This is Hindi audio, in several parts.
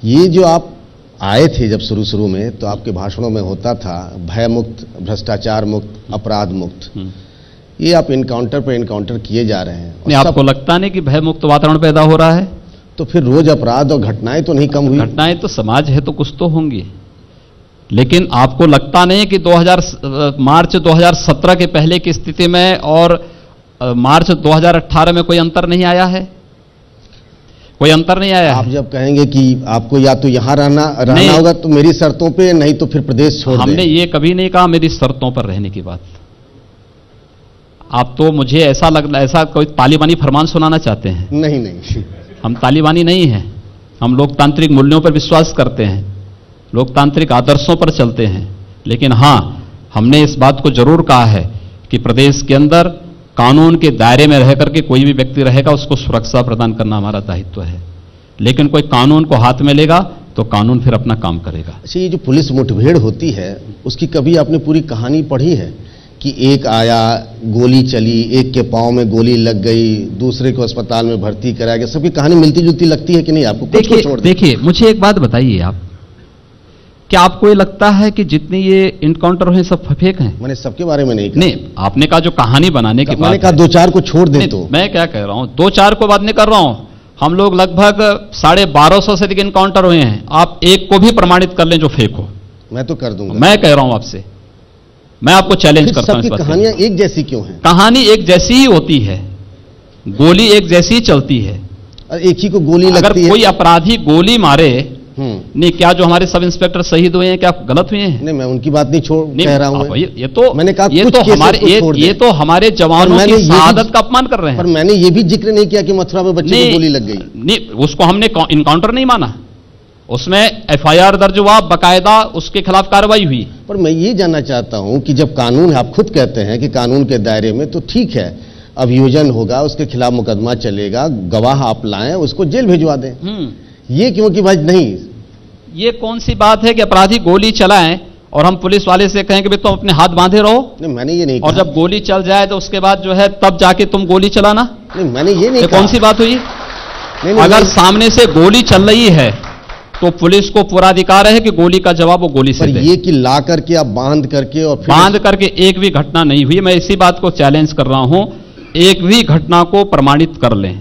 ये जो आप आए थे जब शुरू में, तो आपके भाषणों में होता था भय मुक्त, भ्रष्टाचार मुक्त, अपराध मुक्त। ये आप इनकाउंटर पर इनकाउंटर किए जा रहे हैं। नहीं, आपको लगता नहीं कि भय मुक्त वातावरण पैदा हो रहा है? तो फिर रोज अपराध और घटनाएं तो नहीं कम हुई? घटनाएं तो समाज है तो कुछ तो होंगी, लेकिन आपको लगता नहीं कि मार्च 2017 के पहले की स्थिति में और मार्च 2018 में कोई अंतर नहीं आया है? कोई अंतर नहीं आया? आप जब कहेंगे कि आपको या तो यहां रहना होगा तो मेरी शर्तों पे, नहीं तो फिर प्रदेश छोड़ दें। हमने ये कभी नहीं कहा मेरी शर्तों पर रहने की बात। आप तो मुझे ऐसा कोई तालिबानी फरमान सुनाना चाहते हैं? नहीं, हम तालिबानी नहीं हैं। हम लोकतांत्रिक मूल्यों पर विश्वास करते हैं, लोकतांत्रिक आदर्शों पर चलते हैं। लेकिन हां, हमने इस बात को जरूर कहा है कि प्रदेश के अंदर कानून के दायरे में रह करके कोई भी व्यक्ति रहेगा उसको सुरक्षा प्रदान करना हमारा दायित्व है। लेकिन कोई कानून को हाथ में लेगा तो कानून फिर अपना काम करेगा। अच्छा, ये जो पुलिस मुठभेड़ होती है उसकी कभी आपने पूरी कहानी पढ़ी है कि एक आया, गोली चली, एक के पांव में गोली लग गई, दूसरे को अस्पताल में भर्ती कराया गया? सबकी कहानी मिलती जुलती लगती है कि नहीं आपको? देखिए, मुझे एक बात बताइए आप, क्या आपको ये लगता है कि जितने ये इनकाउंटर हुए सब फेक हैं? मैंने सबके बारे में नहीं कहा। नहीं, आपने कहा जो कहानी बनाने की बात, मैंने कहा दो चार को छोड़ दे। तो मैं क्या कह रहा हूं, दो चार को बात नहीं कर रहा हूं। हम लोग लगभग 1250 से अधिक इनकाउंटर हुए हैं। आप एक को भी प्रमाणित कर लें जो फेक हो, मैं तो कर दूंगा। मैं कह रहा हूं आपसे, मैं आपको चैलेंज करता हूं। कहानियां एक जैसी क्यों हैं? कहानी एक जैसी ही होती है, गोली एक जैसी ही चलती है, एक ही को गोली लगती है। अगर कोई अपराधी गोली मारे, नहीं, क्या जो हमारे सब इंस्पेक्टर शहीद हुए हैं क्या गलत हुए हैं? नहीं, मैं उनकी बात नहीं कह रहा हूं। ये तो मैंने कहा ये तो हमारे जवानों की शहादत का अपमान कर रहे हैं। पर मैंने ये भी जिक्र नहीं किया कि मथुरा में बच्चे को गोली लग गई। नहीं, उसको हमने इनकाउंटर नहीं माना, उसमें एफआईआर दर्ज हुआ, बकायदा उसके खिलाफ कार्रवाई हुई। पर मैं ये जानना चाहता हूं कि जब कानून, आप खुद कहते हैं कि कानून के दायरे में, तो ठीक है, अभियोजन होगा, उसके खिलाफ मुकदमा चलेगा, गवाह आप लाएं, उसको जेल भिजवा दें। ये क्यों कि भाई नहीं, ये कौन सी बात है कि अपराधी गोली चलाएं और हम पुलिस वाले से कहें कि भाई तुम अपने हाथ बांधे रहो? नहीं, मैंने ये नहीं और जब गोली चल जाए तो उसके बाद जो है तब जाके तुम गोली चलाना? नहीं, मैंने ये नहीं कहा। कौन सी बात हुई? अगर सामने से गोली चल रही है तो पुलिस को पूरा अधिकार है कि गोली का जवाब वो गोली से दे। ये कि ला करके आप बांध करके और बांध करके एक भी घटना नहीं हुई। मैं इसी बात को चैलेंज कर रहा हूं, एक भी घटना को प्रमाणित कर लें,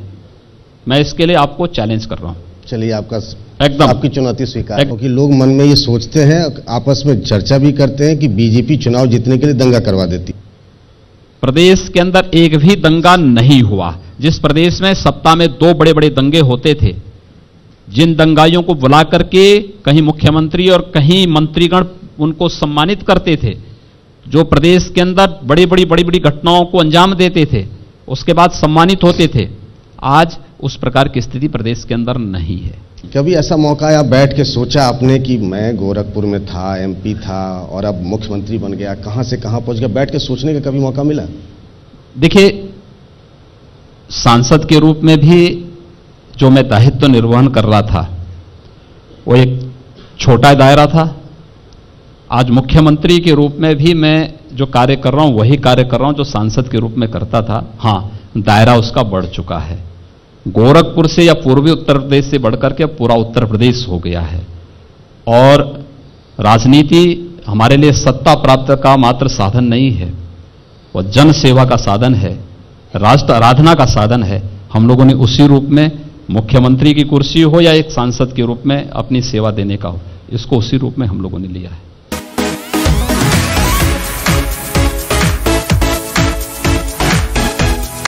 मैं इसके लिए आपको चैलेंज कर रहा हूं। चलिए, आपका एकदम आपकी चुनौती स्वीकार, क्योंकि लोग मन में ये सोचते हैं, आपस में चर्चा भी करते हैं कि बीजेपी चुनाव जीतने के लिए दंगा करवा देती। प्रदेश के अंदर एक भी दंगा नहीं हुआ। जिस प्रदेश में सप्ताह में 2 बड़े बड़े दंगे होते थे, जिन दंगाइयों को बुला करके कहीं मुख्यमंत्री और कहीं मंत्रीगण उनको सम्मानित करते थे, जो प्रदेश के अंदर बड़ी बड़ी घटनाओं को अंजाम देते थे, उसके बाद सम्मानित होते थे, आज उस प्रकार की स्थिति प्रदेश के अंदर नहीं है। कभी ऐसा मौका आया, बैठ के सोचा आपने कि मैं गोरखपुर में था, एमपी था और अब मुख्यमंत्री बन गया, कहां से कहां पहुंच गया, बैठ के सोचने का कभी मौका मिला? देखिए, सांसद के रूप में भी जो मैं दायित्व निर्वहन कर रहा था वो एक छोटा दायरा था। आज मुख्यमंत्री के रूप में भी मैं जो कार्य कर रहा हूं वही कार्य कर रहा हूं जो सांसद के रूप में करता था। हां, दायरा उसका बढ़ चुका है। गोरखपुर से या पूर्वी उत्तर प्रदेश से बढ़कर के पूरा उत्तर प्रदेश हो गया है। और राजनीति हमारे लिए सत्ता प्राप्त का मात्र साधन नहीं है, वह जन सेवा का साधन है, राष्ट्र आराधना का साधन है। हम लोगों ने उसी रूप में, मुख्यमंत्री की कुर्सी हो या एक सांसद के रूप में अपनी सेवा देने का हो, इसको उसी रूप में हम लोगों ने लिया है।